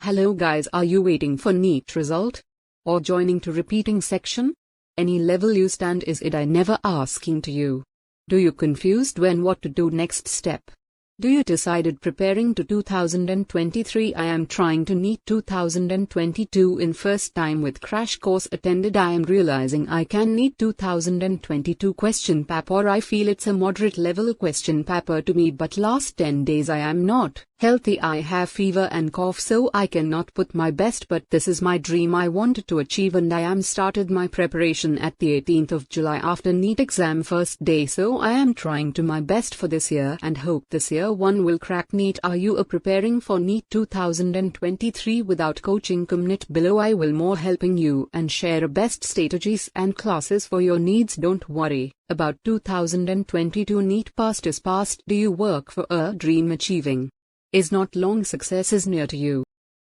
Hello guys, are you waiting for Neet result? Or joining to repeating section? Any level you stand is it I never asking to you. Do you confused when what to do next step? Do you decided preparing to 2023 I am trying to Neet 2022 in first time with crash course attended I am realizing I can Neet 2022 question paper I feel it's a moderate level question paper to me but last 10 days I am not healthy I have fever and cough so I cannot put my best but this is my dream I wanted to achieve and I am started my preparation at the 18th of July after Neet exam first day so I am trying to my best for this year and hope this year one will crack Neet. Are you preparing for Neet 2023 without coaching? Comment below I will more helping you and share best strategies and classes for your needs. Don't worry about 2022 Neet past is past. Do you work for a dream achieving? Is not long success is near to you.